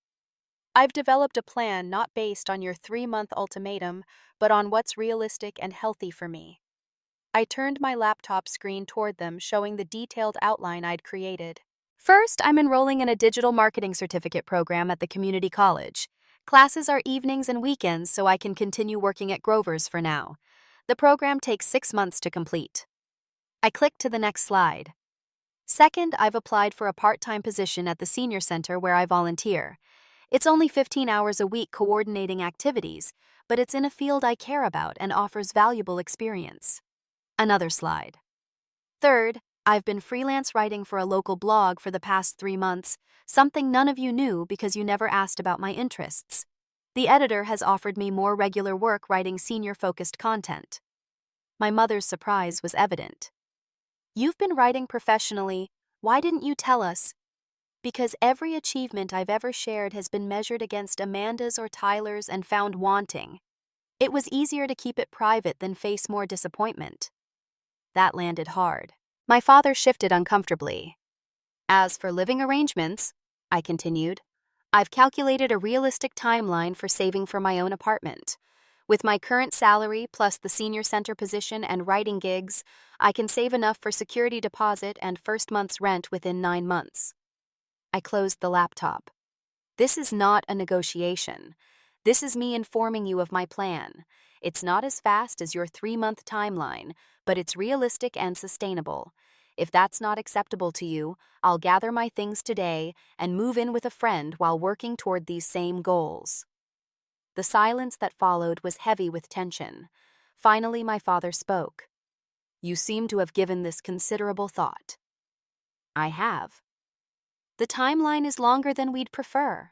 I've developed a plan not based on your 3-month ultimatum, but on what's realistic and healthy for me. I turned my laptop screen toward them, showing the detailed outline I'd created. First, I'm enrolling in a digital marketing certificate program at the community college. Classes are evenings and weekends, so I can continue working at Grover's for now. The program takes 6 months to complete. I click to the next slide. Second, I've applied for a part-time position at the senior center where I volunteer. It's only 15 hours a week coordinating activities, but it's in a field I care about and offers valuable experience. Another slide. Third, I've been freelance writing for a local blog for the past 3 months, something none of you knew because you never asked about my interests. The editor has offered me more regular work writing senior-focused content. My mother's surprise was evident. You've been writing professionally. Why didn't you tell us? Because every achievement I've ever shared has been measured against Amanda's or Tyler's and found wanting. It was easier to keep it private than face more disappointment. That landed hard. My father shifted uncomfortably. As for living arrangements, I continued, I've calculated a realistic timeline for saving for my own apartment. With my current salary plus the senior center position and writing gigs, I can save enough for security deposit and first month's rent within 9 months. I closed the laptop. This is not a negotiation. This is me informing you of my plan. It's not as fast as your 3-month timeline, but it's realistic and sustainable. If that's not acceptable to you, I'll gather my things today and move in with a friend while working toward these same goals. The silence that followed was heavy with tension. Finally, my father spoke. You seem to have given this considerable thought. I have. The timeline is longer than we'd prefer.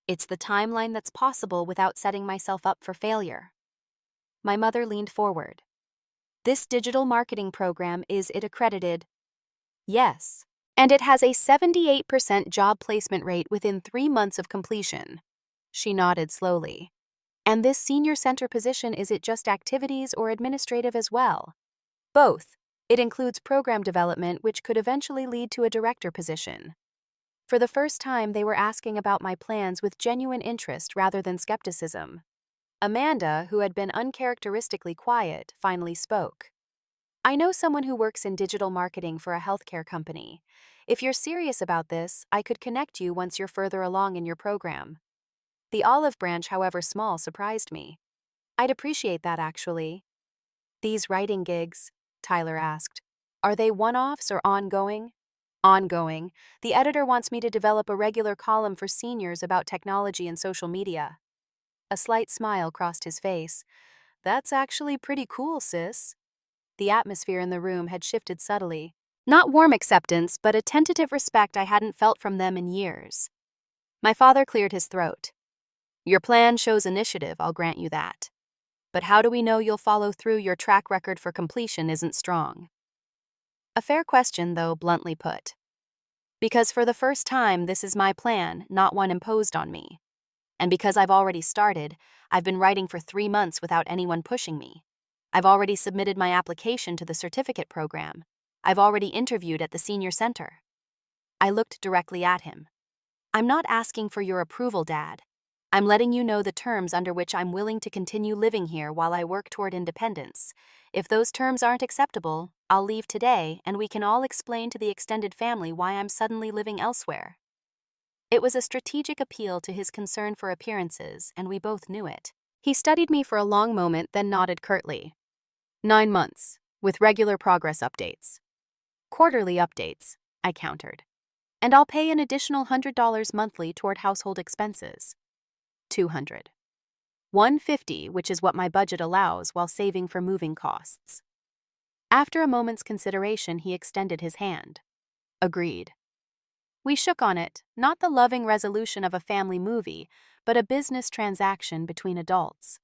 It's the timeline that's possible without setting myself up for failure. My mother leaned forward. This digital marketing program, is it accredited? Yes. And it has a 78% job placement rate within 3 months of completion. She nodded slowly. And this senior center position, is it just activities or administrative as well? Both. It includes program development, which could eventually lead to a director position. For the first time, they were asking about my plans with genuine interest rather than skepticism. Amanda, who had been uncharacteristically quiet, finally spoke. I know someone who works in digital marketing for a healthcare company. If you're serious about this, I could connect you once you're further along in your program. The olive branch, however small, surprised me. I'd appreciate that, actually. These writing gigs, Tyler asked, are they one-offs or ongoing? Ongoing. The editor wants me to develop a regular column for seniors about technology and social media. A slight smile crossed his face. That's actually pretty cool, sis. The atmosphere in the room had shifted subtly. Not warm acceptance, but a tentative respect I hadn't felt from them in years. My father cleared his throat. Your plan shows initiative, I'll grant you that. But how do we know you'll follow through? Your track record for completion isn't strong. A fair question, though, bluntly put. Because for the first time, this is my plan, not one imposed on me. And because I've already started, I've been writing for 3 months without anyone pushing me. I've already submitted my application to the certificate program. I've already interviewed at the senior center. I looked directly at him. I'm not asking for your approval, Dad. I'm letting you know the terms under which I'm willing to continue living here while I work toward independence. If those terms aren't acceptable, I'll leave today and we can all explain to the extended family why I'm suddenly living elsewhere. It was a strategic appeal to his concern for appearances, and we both knew it. He studied me for a long moment, then nodded curtly. 9 months, with regular progress updates. Quarterly updates, I countered. And I'll pay an additional $100 monthly toward household expenses. $200. $150, which is what my budget allows while saving for moving costs. After a moment's consideration, he extended his hand. Agreed. We shook on it, not the loving resolution of a family movie, but a business transaction between adults.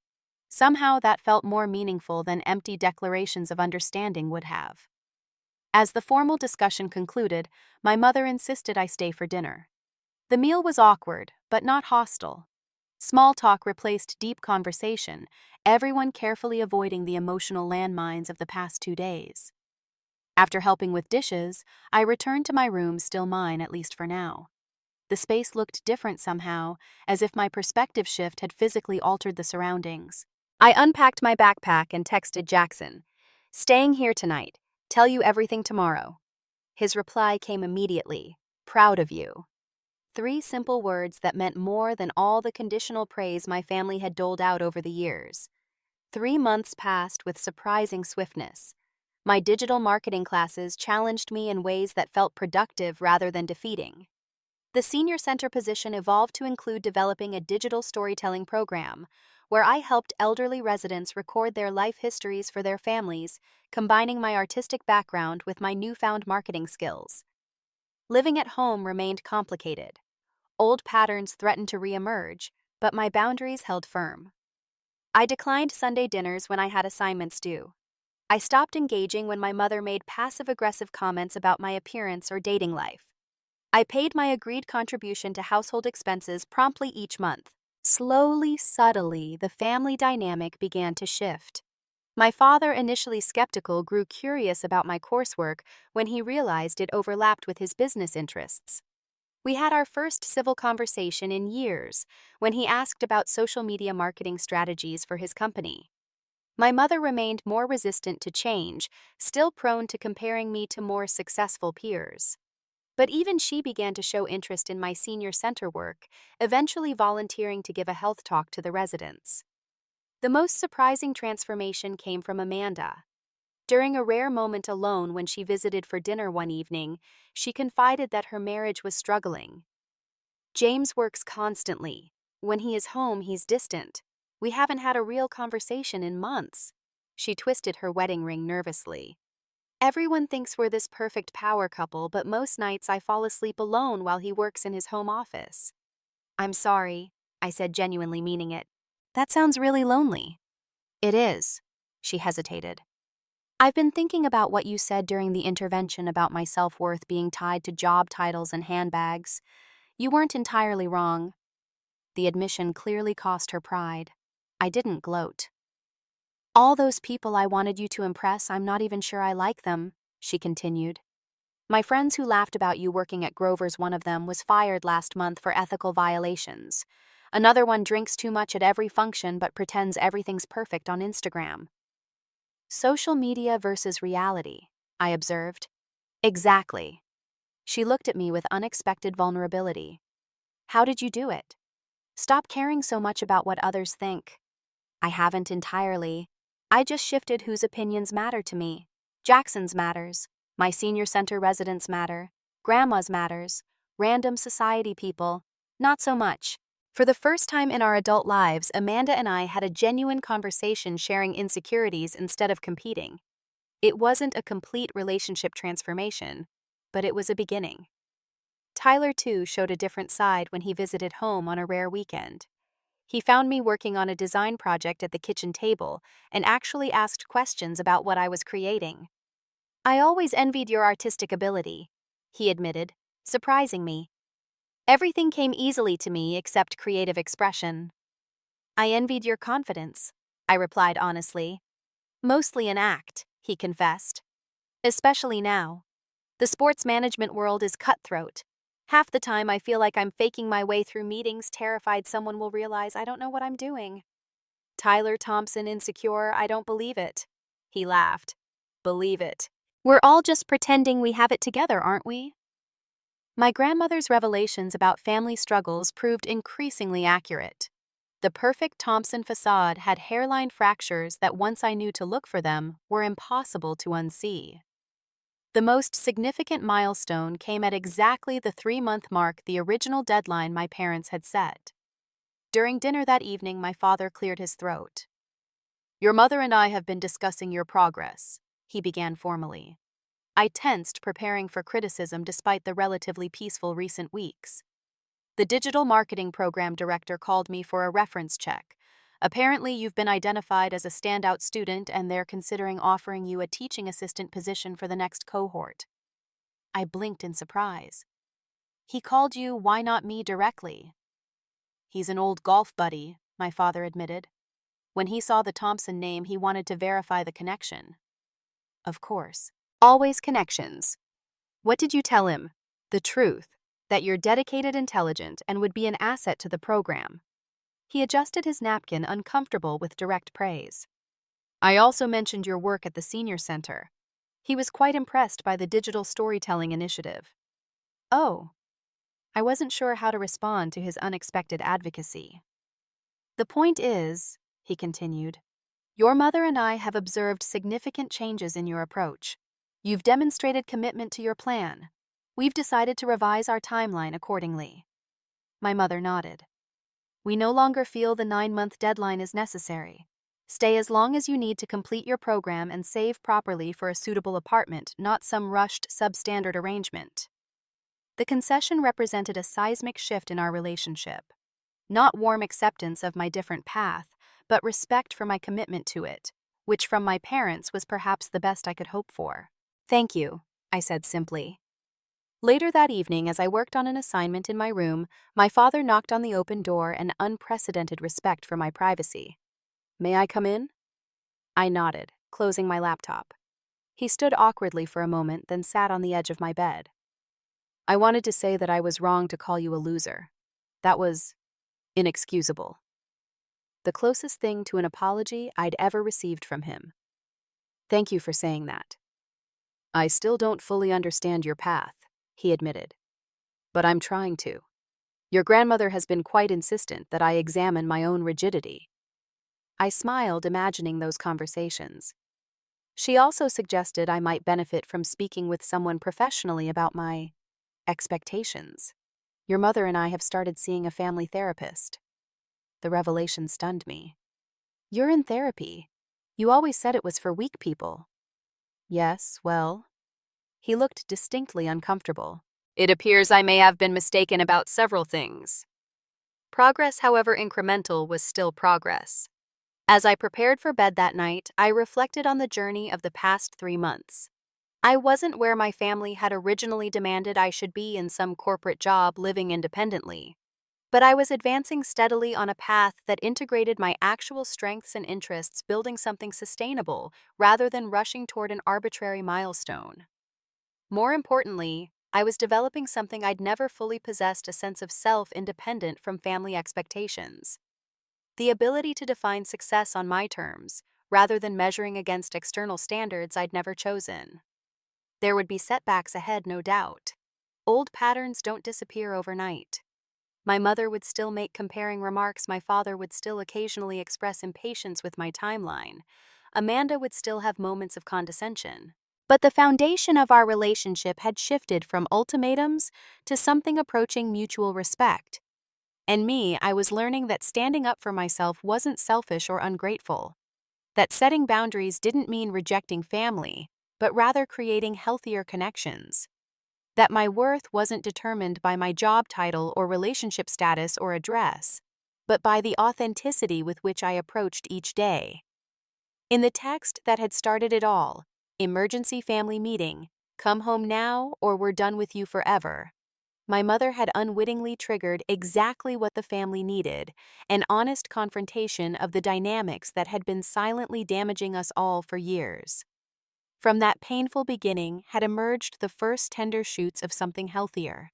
Somehow that felt more meaningful than empty declarations of understanding would have. As the formal discussion concluded, my mother insisted I stay for dinner. The meal was awkward, but not hostile. Small talk replaced deep conversation, everyone carefully avoiding the emotional landmines of the past 2 days. After helping with dishes, I returned to my room, still mine, at least for now. The space looked different somehow, as if my perspective shift had physically altered the surroundings. I unpacked my backpack and texted Jackson, "Staying here tonight. Tell you everything tomorrow." His reply came immediately. Proud of you. 3 simple words that meant more than all the conditional praise my family had doled out over the years. 3 months passed with surprising swiftness. My digital marketing classes challenged me in ways that felt productive rather than defeating. The senior center position evolved to include developing a digital storytelling program, where I helped elderly residents record their life histories for their families, combining my artistic background with my newfound marketing skills. Living at home remained complicated. Old patterns threatened to reemerge, but my boundaries held firm. I declined Sunday dinners when I had assignments due. I stopped engaging when my mother made passive-aggressive comments about my appearance or dating life. I paid my agreed contribution to household expenses promptly each month. Slowly, subtly, the family dynamic began to shift. My father, initially skeptical, grew curious about my coursework when he realized it overlapped with his business interests. We had our first civil conversation in years when he asked about social media marketing strategies for his company. My mother remained more resistant to change, still prone to comparing me to more successful peers. But even she began to show interest in my senior center work, eventually volunteering to give a health talk to the residents. The most surprising transformation came from Amanda. During a rare moment alone when she visited for dinner one evening, she confided that her marriage was struggling. James works constantly. When he is home, he's distant. We haven't had a real conversation in months. She twisted her wedding ring nervously. Everyone thinks we're this perfect power couple, but most nights I fall asleep alone while he works in his home office. I'm sorry, I said, genuinely meaning it. That sounds really lonely. It is. She hesitated. I've been thinking about what you said during the intervention about my self-worth being tied to job titles and handbags. You weren't entirely wrong. The admission clearly cost her pride. I didn't gloat. All those people I wanted you to impress, I'm not even sure I like them, she continued. My friends who laughed about you working at Grover's, one of them was fired last month for ethical violations. Another one drinks too much at every function but pretends everything's perfect on Instagram. Social media versus reality, I observed. Exactly. She looked at me with unexpected vulnerability. How did you do it? Stop caring so much about what others think. I haven't entirely. I just shifted whose opinions matter to me. Jackson's matters. My senior center residents matter. Grandma's matters. Random society people. Not so much. For the first time in our adult lives, Amanda and I had a genuine conversation, sharing insecurities instead of competing. It wasn't a complete relationship transformation, but it was a beginning. Tyler, too, showed a different side when he visited home on a rare weekend. He found me working on a design project at the kitchen table and actually asked questions about what I was creating. I always envied your artistic ability, he admitted, surprising me. Everything came easily to me except creative expression. I envied your confidence, I replied honestly. Mostly an act, he confessed. Especially now. The sports management world is cutthroat. Half the time I feel like I'm faking my way through meetings, terrified someone will realize I don't know what I'm doing. Tyler Thompson insecure, I don't believe it. He laughed. Believe it. We're all just pretending we have it together, aren't we? My grandmother's revelations about family struggles proved increasingly accurate. The perfect Thompson facade had hairline fractures that, once I knew to look for them, were impossible to unsee. The most significant milestone came at exactly the 3-month mark, the original deadline my parents had set. During dinner that evening, my father cleared his throat. Your mother and I have been discussing your progress, he began formally. I tensed, preparing for criticism despite the relatively peaceful recent weeks. The digital marketing program director called me for a reference check. Apparently, you've been identified as a standout student and they're considering offering you a teaching assistant position for the next cohort. I blinked in surprise. He called you, why not me directly? He's an old golf buddy, my father admitted. When he saw the Thompson name, he wanted to verify the connection. Of course. Always connections. What did you tell him? The truth, that you're dedicated, intelligent, and would be an asset to the program. He adjusted his napkin, uncomfortable with direct praise. I also mentioned your work at the senior center. He was quite impressed by the digital storytelling initiative. Oh, I wasn't sure how to respond to his unexpected advocacy. The point is, he continued, your mother and I have observed significant changes in your approach. You've demonstrated commitment to your plan. We've decided to revise our timeline accordingly. My mother nodded. We no longer feel the 9-month deadline is necessary. Stay as long as you need to complete your program and save properly for a suitable apartment, not some rushed, substandard arrangement. The concession represented a seismic shift in our relationship. Not warm acceptance of my different path, but respect for my commitment to it, which from my parents was perhaps the best I could hope for. Thank you, I said simply. Later that evening, as I worked on an assignment in my room, my father knocked on the open door in unprecedented respect for my privacy. May I come in? I nodded, closing my laptop. He stood awkwardly for a moment, then sat on the edge of my bed. I wanted to say that I was wrong to call you a loser. That was inexcusable. The closest thing to an apology I'd ever received from him. Thank you for saying that. I still don't fully understand your path, he admitted. But I'm trying to. Your grandmother has been quite insistent that I examine my own rigidity. I smiled, imagining those conversations. She also suggested I might benefit from speaking with someone professionally about my expectations. Your mother and I have started seeing a family therapist. The revelation stunned me. You're in therapy. You always said it was for weak people. Yes, well. He looked distinctly uncomfortable. It appears I may have been mistaken about several things. Progress, however incremental, was still progress. As I prepared for bed that night, I reflected on the journey of the past 3 months. I wasn't where my family had originally demanded I should be in some corporate job living independently. But I was advancing steadily on a path that integrated my actual strengths and interests, building something sustainable rather than rushing toward an arbitrary milestone. More importantly, I was developing something I'd never fully possessed, a sense of self independent from family expectations. The ability to define success on my terms, rather than measuring against external standards I'd never chosen. There would be setbacks ahead, no doubt. Old patterns don't disappear overnight. My mother would still make comparing remarks, my father would still occasionally express impatience with my timeline. Amanda would still have moments of condescension. But the foundation of our relationship had shifted from ultimatums to something approaching mutual respect. And me, I was learning that standing up for myself wasn't selfish or ungrateful. That setting boundaries didn't mean rejecting family, but rather creating healthier connections. That my worth wasn't determined by my job title or relationship status or address, but by the authenticity with which I approached each day. In the text that had started it all, emergency family meeting, come home now or we're done with you forever, my mother had unwittingly triggered exactly what the family needed, an honest confrontation of the dynamics that had been silently damaging us all for years. From that painful beginning had emerged the first tender shoots of something healthier.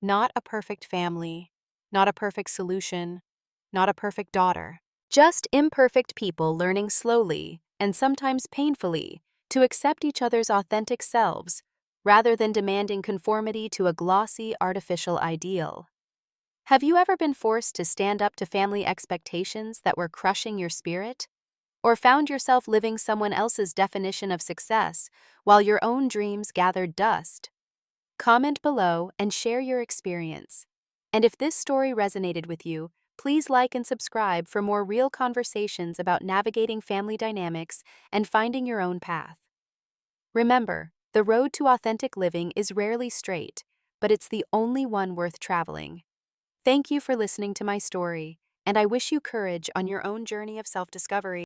Not a perfect family, not a perfect solution, not a perfect daughter. Just imperfect people learning slowly, and sometimes painfully, to accept each other's authentic selves, rather than demanding conformity to a glossy, artificial ideal. Have you ever been forced to stand up to family expectations that were crushing your spirit? Or found yourself living someone else's definition of success while your own dreams gathered dust? Comment below and share your experience. And if this story resonated with you, please like and subscribe for more real conversations about navigating family dynamics and finding your own path. Remember, the road to authentic living is rarely straight, but it's the only one worth traveling. Thank you for listening to my story, and I wish you courage on your own journey of self-discovery.